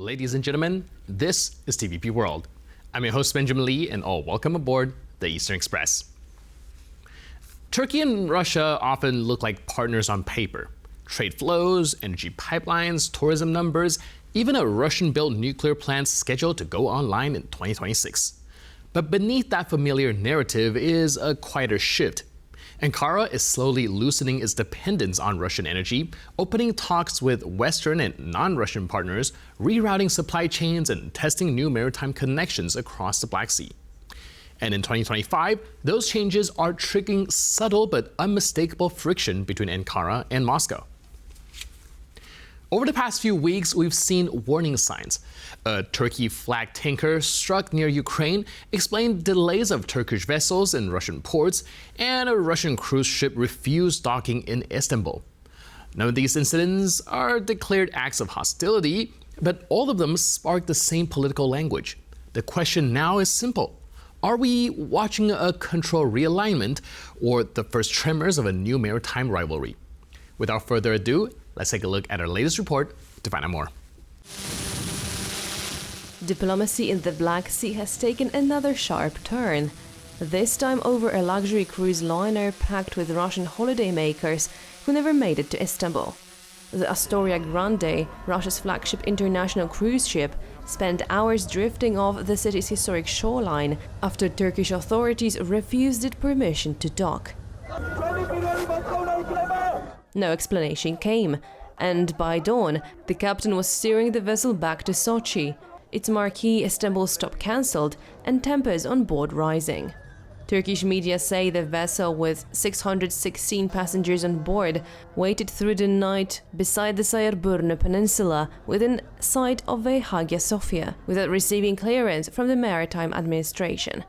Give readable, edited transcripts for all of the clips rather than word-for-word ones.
Ladies and gentlemen, this is TVP World. I'm your host Benjamin Lee, and welcome aboard the Eastern Express. Turkey and Russia often look like partners on paper. Trade flows, energy pipelines, tourism numbers, even a Russian-built nuclear plant scheduled to go online in 2026. But beneath that familiar narrative is a quieter shift. Ankara is slowly loosening its dependence on Russian energy, opening talks with Western and non-Russian partners, rerouting supply chains, and testing new maritime connections across the Black Sea. And in 2025, those changes are triggering subtle but unmistakable friction between Ankara and Moscow. Over the past few weeks, we've seen warning signs. A Turkey-flagged tanker struck near Ukraine explained delays of Turkish vessels in Russian ports, and a Russian cruise ship refused docking in Istanbul. None of these incidents are declared acts of hostility, but all of them spark the same political language. The question now is simple. Are we watching a control realignment or the first tremors of a new maritime rivalry? Without further ado, let's take a look at our latest report to find out more. Diplomacy in the Black Sea has taken another sharp turn, this time over a luxury cruise liner packed with Russian holidaymakers who never made it to Istanbul. The Astoria Grande, Russia's flagship international cruise ship, spent hours drifting off the city's historic shoreline after Turkish authorities refused it permission to dock. No explanation came, and by dawn, the captain was steering the vessel back to Sochi, its marquee Istanbul stop cancelled and tempers on board rising. Turkish media say the vessel with 616 passengers on board waited through the night beside the Sayırburnu Peninsula within sight of a Hagia Sophia without receiving clearance from the Maritime Administration.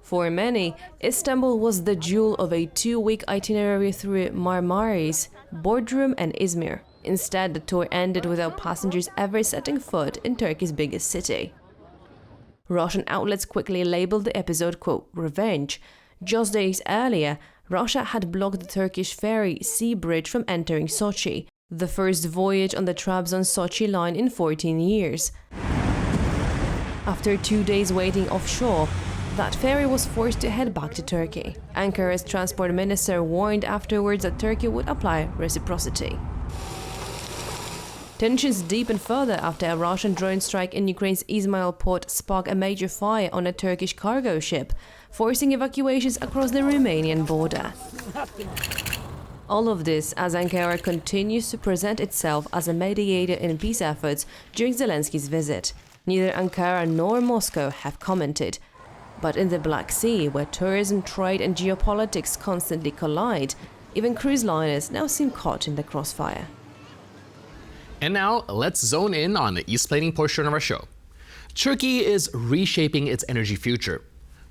For many, Istanbul was the jewel of a 2-week itinerary through Marmaris, Bodrum and Izmir. Instead, the tour ended without passengers ever setting foot in Turkey's biggest city. Russian outlets quickly labeled the episode, quote, revenge. Just days earlier, Russia had blocked the Turkish ferry Sea Bridge from entering Sochi, the first voyage on the Trabzon-Sochi line in 14 years. After 2 days waiting offshore, that ferry was forced to head back to Turkey. Ankara's transport minister warned afterwards that Turkey would apply reciprocity. Tensions deepened further after a Russian drone strike in Ukraine's Izmail port sparked a major fire on a Turkish cargo ship, forcing evacuations across the Romanian border. All of this as Ankara continues to present itself as a mediator in peace efforts during Zelensky's visit. Neither Ankara nor Moscow have commented. But in the Black Sea, where tourism, trade and geopolitics constantly collide, even cruise liners now seem caught in the crossfire. And now, let's zone in on the East-plating portion of our show. Turkey is reshaping its energy future.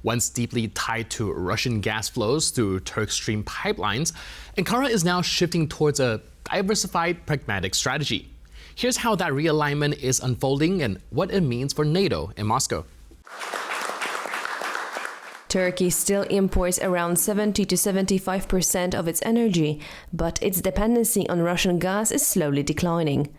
Once deeply tied to Russian gas flows through Turk Stream pipelines, Ankara is now shifting towards a diversified, pragmatic strategy. Here's how that realignment is unfolding and what it means for NATO and Moscow. Turkey still imports around 70 to 75% of its energy, but its dependency on Russian gas is slowly declining.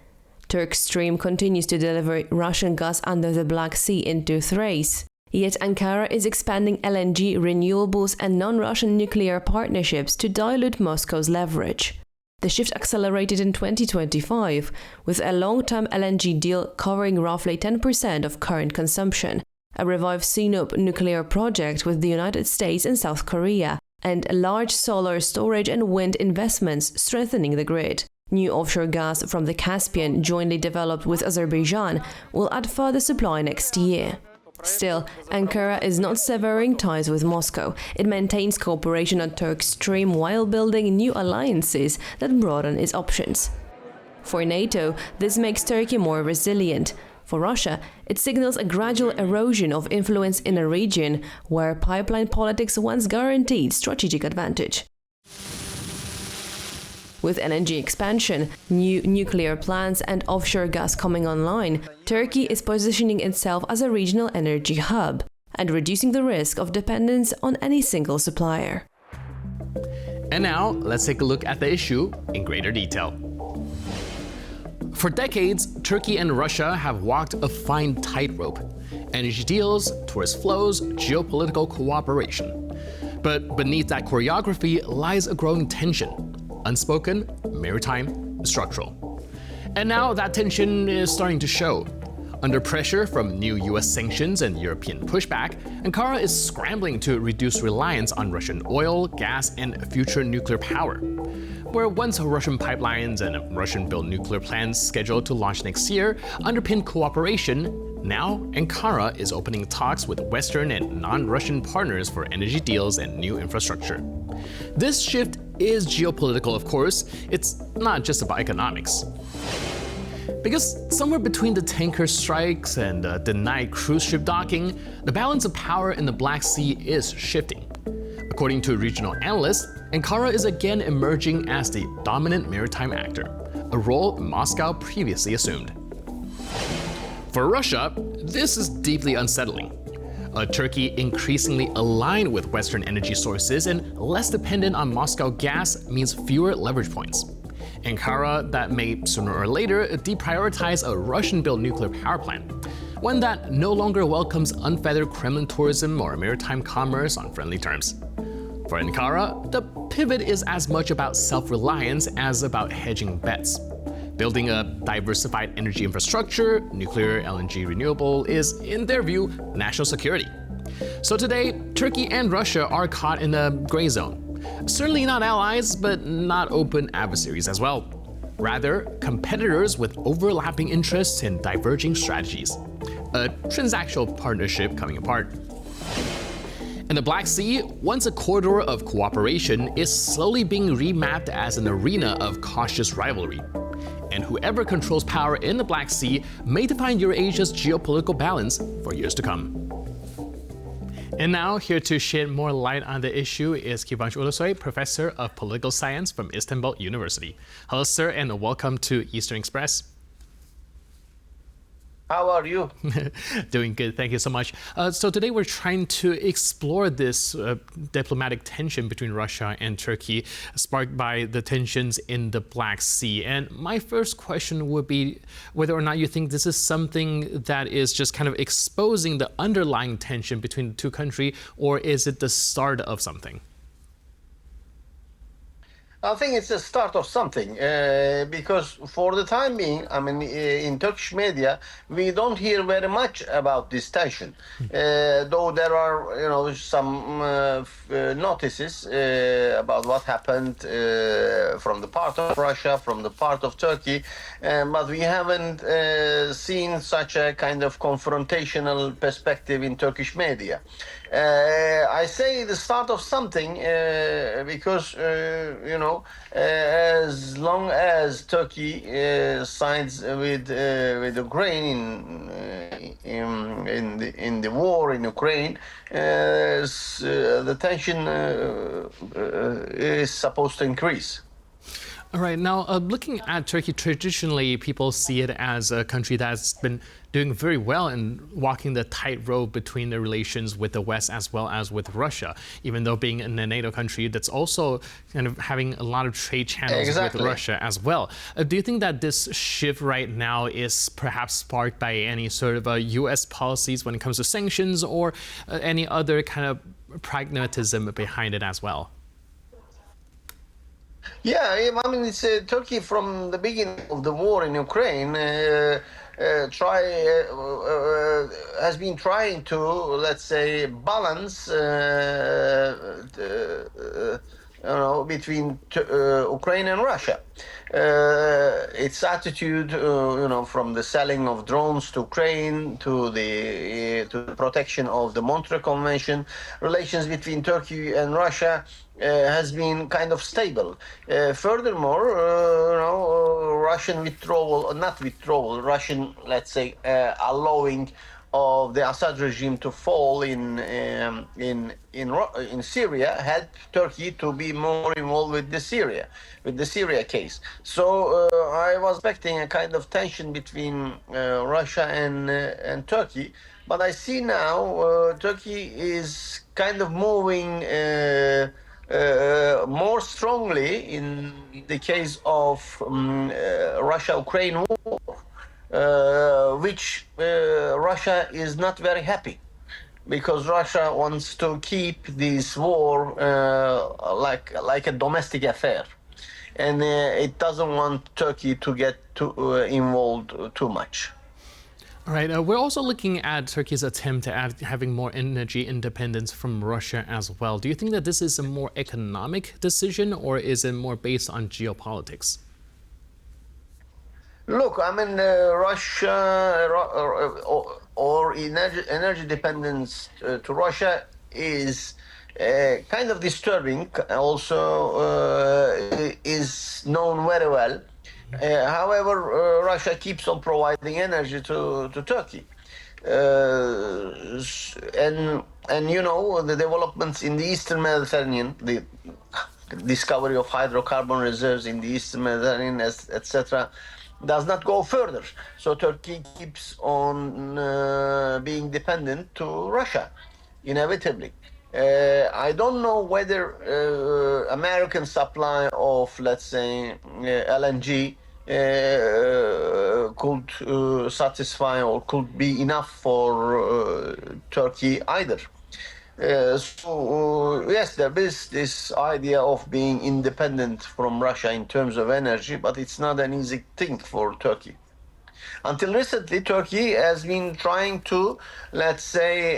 Turk Stream continues to deliver Russian gas under the Black Sea into Thrace. Yet Ankara is expanding LNG, renewables and non-Russian nuclear partnerships to dilute Moscow's leverage. The shift accelerated in 2025, with a long-term LNG deal covering roughly 10% of current consumption, a revived Sinop nuclear project with the United States and South Korea, and large solar storage and wind investments strengthening the grid. New offshore gas from the Caspian, jointly developed with Azerbaijan, will add further supply next year. Still, Ankara is not severing ties with Moscow. It maintains cooperation on Turk Stream while building new alliances that broaden its options. For NATO, this makes Turkey more resilient. For Russia, it signals a gradual erosion of influence in a region where pipeline politics once guaranteed strategic advantage. With LNG expansion, new nuclear plants and offshore gas coming online, Turkey is positioning itself as a regional energy hub and reducing the risk of dependence on any single supplier. And now, let's take a look at the issue in greater detail. For decades, Turkey and Russia have walked a fine tightrope: energy deals, tourist flows, geopolitical cooperation. But beneath that choreography lies a growing tension: unspoken, maritime, structural. And now that tension is starting to show. Under pressure from new US sanctions and European pushback, Ankara is scrambling to reduce reliance on Russian oil, gas, and future nuclear power. Where once Russian pipelines and Russian-built nuclear plants scheduled to launch next year underpinned cooperation, now Ankara is opening talks with Western and non-Russian partners for energy deals and new infrastructure. This shift is geopolitical, of course. It's not just about economics. Because somewhere between the tanker strikes and denied cruise ship docking, the balance of power in the Black Sea is shifting. According to regional analysts, Ankara is again emerging as the dominant maritime actor, a role Moscow previously assumed. For Russia, this is deeply unsettling. A Turkey increasingly aligned with Western energy sources and less dependent on Moscow gas means fewer leverage points. Ankara that may sooner or later deprioritize a Russian-built nuclear power plant, one that no longer welcomes unfettered Kremlin tourism or maritime commerce on friendly terms. For Ankara, the pivot is as much about self-reliance as about hedging bets. Building a diversified energy infrastructure, nuclear, LNG, renewable, is, in their view, national security. So today, Turkey and Russia are caught in a gray zone. Certainly not allies, but not open adversaries as well. Rather, competitors with overlapping interests and diverging strategies. A transactional partnership coming apart. In the Black Sea, once a corridor of cooperation is slowly being remapped as an arena of cautious rivalry. And whoever controls power in the Black Sea may define Eurasia's geopolitical balance for years to come. And now, here to shed more light on the issue is Kivanç Ulusoy, Professor of Political Science from Istanbul University. Hello, sir, and welcome to Eastern Express. How are you? Doing good, thank you so much. So today we're trying to explore this diplomatic tension between Russia and Turkey, sparked by the tensions in the Black Sea. And my first question would be whether or not you think this is something that is just kind of exposing the underlying tension between the two countries, or is it the start of something? I think it's the start of something because for the time being, I mean, in Turkish media, we don't hear very much about this tension. Though there are, some notices about what happened from the part of Russia, from the part of Turkey, but we haven't seen such a kind of confrontational perspective in Turkish media. I say the start of something because, as long as Turkey sides with Ukraine in the war in Ukraine, the tension is supposed to increase. All right, now looking at Turkey, traditionally people see it as a country that's been doing very well in walking the tightrope between the relations with the West as well as with Russia, even though being in a NATO country that's also kind of having a lot of trade channels with Russia as well. Do you think that this shift right now is perhaps sparked by any sort of US policies when it comes to sanctions or any other kind of pragmatism behind it as well? Yeah, I mean, it's Turkey from the beginning of the war in Ukraine has been trying to, let's say, balance, between Ukraine and Russia. Its attitude, from the selling of drones to Ukraine to the protection of the Montreux Convention, relations between Turkey and Russia has been kind of stable. Furthermore, Russian Russian, let's say, allowing of the Assad regime to fall in Syria helped Turkey to be more involved with the Syria case. So I was expecting a kind of tension between Russia and Turkey, but I see now Turkey is kind of moving more strongly in the case of Russia-Ukraine war, which Russia is not very happy, because Russia wants to keep this war like a domestic affair, and it doesn't want Turkey to get involved too much. All right, we're also looking at Turkey's attempt at having more energy independence from Russia as well. Do you think that this is a more economic decision, or is it more based on geopolitics? Look, I mean, Russia or energy dependence to Russia is kind of disturbing. Also, is known very well. However, Russia keeps on providing energy to Turkey, and you know, the developments in the Eastern Mediterranean, the discovery of hydrocarbon reserves in the Eastern Mediterranean, etc., does not go further. So Turkey keeps on being dependent to Russia, inevitably. I don't know whether American supply of, let's say, LNG could satisfy or could be enough for Turkey either. So yes, there is this idea of being independent from Russia in terms of energy, but it's not an easy thing for Turkey. Until recently, Turkey has been trying to, let's say,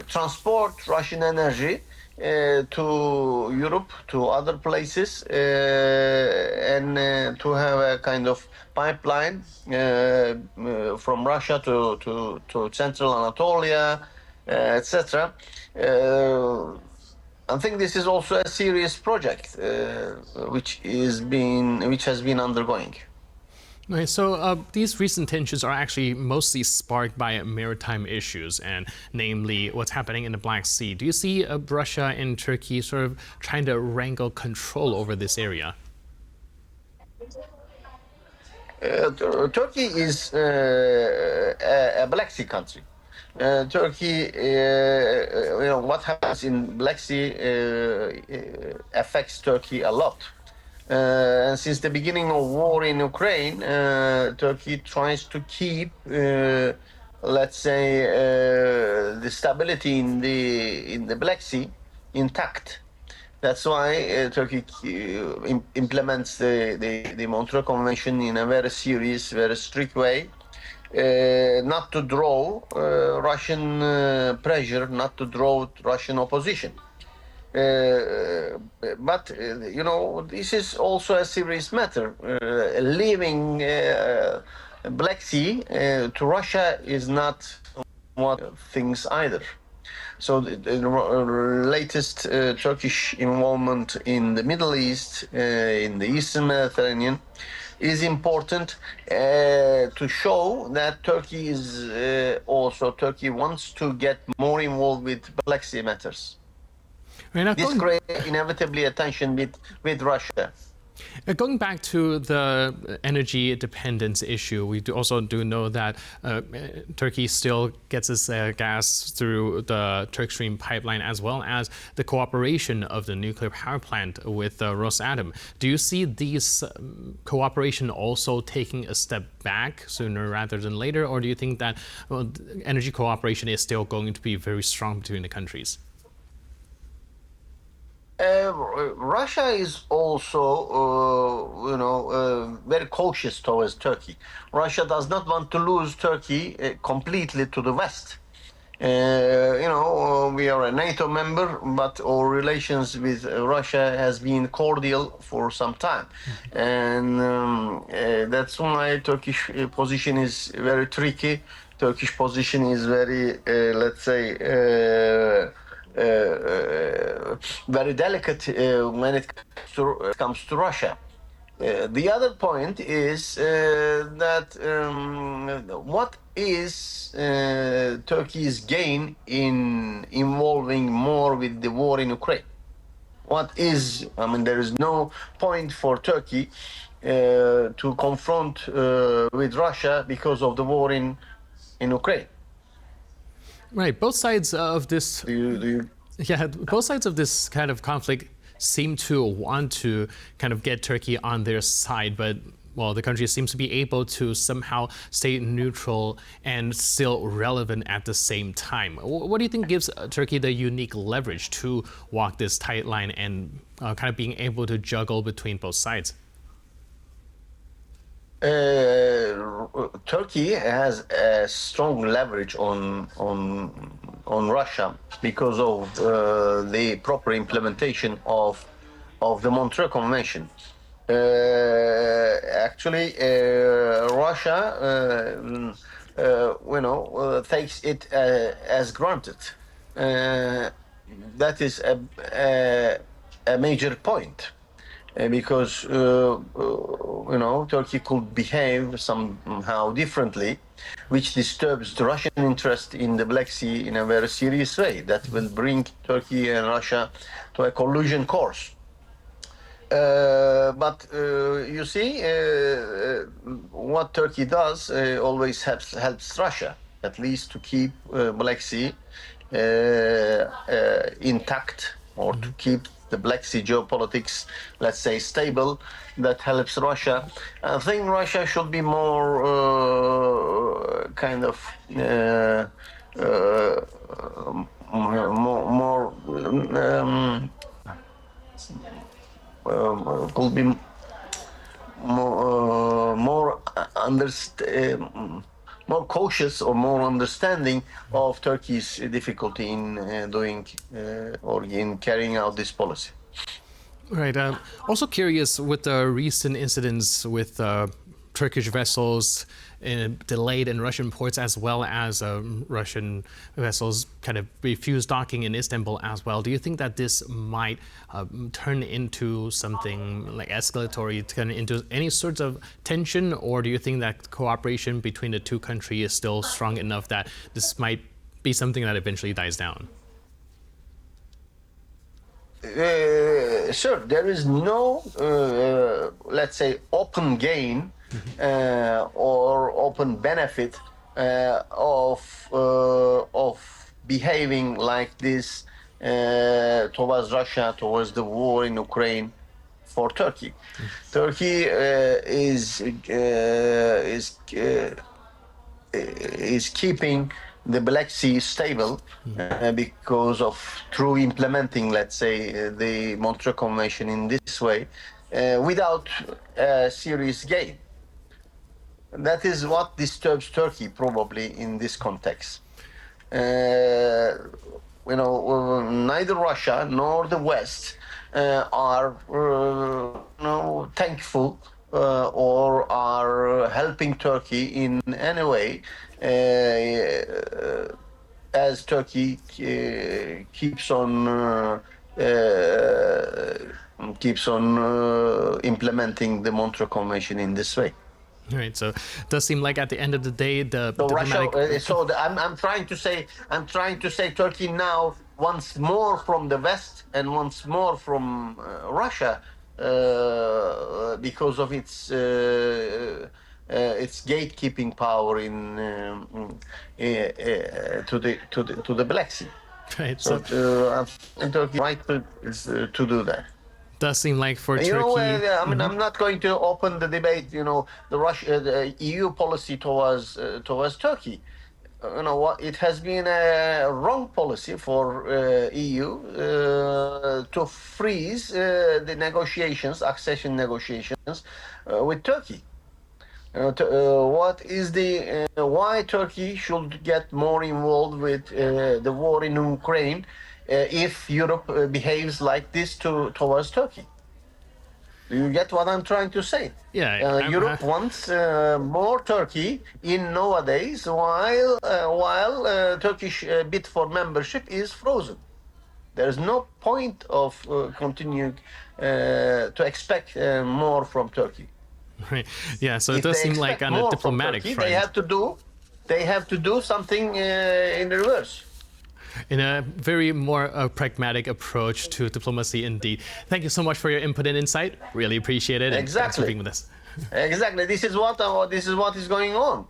transport Russian energy to Europe, to other places, and to have a kind of pipeline from Russia to Central Anatolia, etc. I think this is also a serious project which has been undergoing. Okay, so these recent tensions are actually mostly sparked by maritime issues, and namely what's happening in the Black Sea. Do you see Russia and Turkey sort of trying to wrangle control over this area? Turkey is a Black Sea country. Turkey, you know, what happens in Black Sea affects Turkey a lot. And since the beginning of war in Ukraine, Turkey tries to keep, let's say, the stability in the Black Sea intact. That's why Turkey implements the Montreux Convention in a very serious, very strict way, not to draw Russian pressure, not to draw Russian opposition. But you know, this is also a serious matter. Leaving Black Sea to Russia is not one of things either. So the latest Turkish involvement in the Middle East, in the Eastern Mediterranean, is important to show that Turkey wants to get more involved with Black Sea matters. This creates inevitably a tension with Russia. Going back to the energy dependence issue, we also know that Turkey still gets its gas through the Turk Stream pipeline, as well as the cooperation of the nuclear power plant with Rosatom. Do you see these cooperation also taking a step back sooner rather than later, or do you think that energy cooperation is still going to be very strong between the countries? Russia is also, very cautious towards Turkey. Russia does not want to lose Turkey completely to the West. We are a NATO member, but our relations with Russia has been cordial for some time, and that's why Turkish position is very tricky. Turkish position is very, let's say, very delicate when it comes to Russia. The other point is that what is Turkey's gain in involving more with the war in Ukraine? There is no point for Turkey to confront with Russia because of the war in Ukraine. Right, both sides of this. Yeah, both sides of this kind of conflict seem to want to kind of get Turkey on their side, but well, the country seems to be able to somehow stay neutral and still relevant at the same time. What do you think gives Turkey the unique leverage to walk this tight line and kind of being able to juggle between both sides? Turkey has a strong leverage on Russia because of the proper implementation of the Montreux Convention. Actually, Russia, takes it as granted. That is a major point. Because Turkey could behave somehow differently, which disturbs the Russian interest in the Black Sea in a very serious way. That will bring Turkey and Russia to a collusion course. But you see, what Turkey does always helps Russia, at least to keep Black Sea intact, or to keep the Black Sea geopolitics, let's say, stable. That helps Russia. I think Russia should be more could be more cautious or more understanding of Turkey's difficulty in doing or in carrying out this policy. Right. Also curious with the recent incidents with Turkish vessels delayed in Russian ports, as well as Russian vessels kind of refused docking in Istanbul as well. Do you think that this might turn into something like escalatory, turn into any sorts of tension, or do you think that cooperation between the two countries is still strong enough that this might be something that eventually dies down? Sure, there is no, let's say, open gain or open benefit of behaving like this towards Russia, towards the war in Ukraine, for Turkey. Turkey is keeping the Black Sea stable because of through implementing, let's say, the Montreux Convention in this way, without serious gain. That is what disturbs Turkey probably in this context. Neither Russia nor the West are thankful or are helping Turkey in any way, as Turkey keeps on implementing the Montreux Convention in this way. Right. So it does seem like at the end of the day, I'm trying to say Turkey now wants more from the West and wants more from Russia because of its gatekeeping power to the Black Sea. Right. So Turkey right is to do that. Does seem like for Turkey. I'm not going to open the debate. The EU policy towards Turkey. It has been a wrong policy for EU to freeze the negotiations, accession negotiations with Turkey. What is why Turkey should get more involved with the war in Ukraine if Europe behaves like this towards Turkey? Do you get what I'm trying to say? Yeah. Europe wants more Turkey in nowadays, while Turkish bid for membership is frozen. There is no point of continuing to expect more from Turkey. Right. Yeah. So it does seem like on a diplomatic Turkey, front, they have to do something in reverse. In a very more pragmatic approach to diplomacy, indeed. Thank you so much for your input and insight. Really appreciate it. Exactly. Thanks for being with us. Exactly. This is what is going on.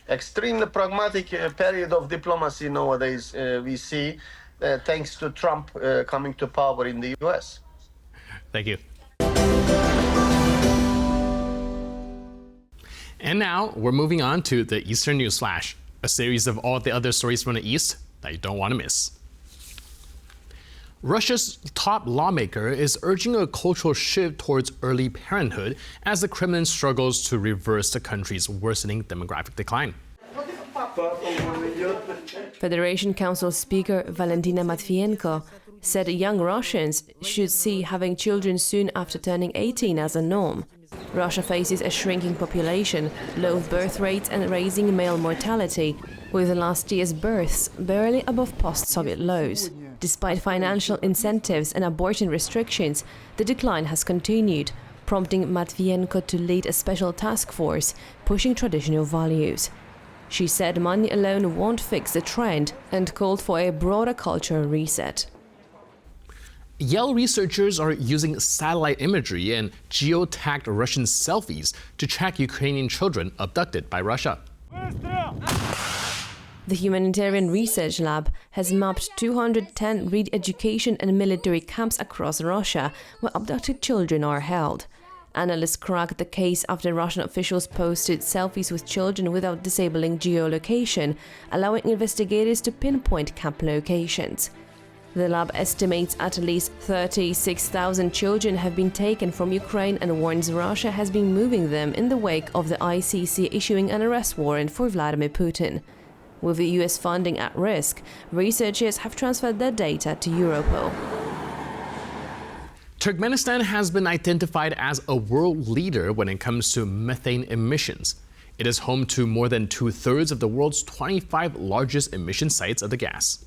Extremely pragmatic period of diplomacy nowadays we see, thanks to Trump coming to power in the US. Thank you. And now we're moving on to the Eastern News Flash, a series of all the other stories from the East that you don't want to miss. Russia's top lawmaker is urging a cultural shift towards early parenthood as the Kremlin struggles to reverse the country's worsening demographic decline. Federation Council Speaker Valentina Matvienko said young Russians should see having children soon after turning 18 as a norm. Russia faces a shrinking population, low birth rates and rising male mortality, with last year's births barely above post-Soviet lows. Despite financial incentives and abortion restrictions, the decline has continued, prompting Matvienko to lead a special task force pushing traditional values. She said money alone won't fix the trend and called for a broader cultural reset. Yale researchers are using satellite imagery and geotagged Russian selfies to track Ukrainian children abducted by Russia. The Humanitarian Research Lab has mapped 210 re-education and military camps across Russia where abducted children are held. Analysts cracked the case after Russian officials posted selfies with children without disabling geolocation, allowing investigators to pinpoint camp locations. The lab estimates at least 36,000 children have been taken from Ukraine and warns Russia has been moving them in the wake of the ICC issuing an arrest warrant for Vladimir Putin. With the US funding at risk, researchers have transferred their data to Europol. Turkmenistan has been identified as a world leader when it comes to methane emissions. It is home to more than 2/3 of the world's 25 largest emission sites of the gas.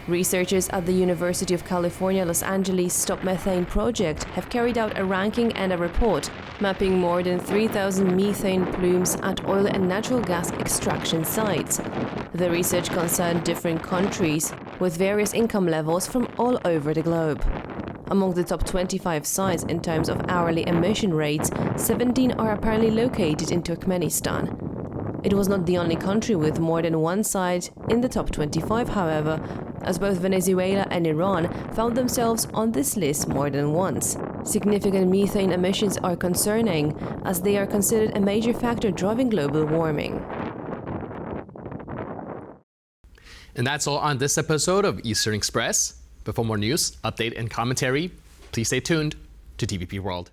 Researchers at the University of California, Los Angeles Stop Methane Project have carried out a ranking and a report mapping more than 3,000 methane plumes at oil and natural gas extraction sites. The research concerned different countries with various income levels from all over the globe. Among the top 25 sites in terms of hourly emission rates, 17 are apparently located in Turkmenistan. It was not the only country with more than one site in the top 25, however, as both Venezuela and Iran found themselves on this list more than once. Significant methane emissions are concerning, as they are considered a major factor driving global warming. And that's all on this episode of Eastern Express. But for more news, update, and commentary, please stay tuned to TVP World.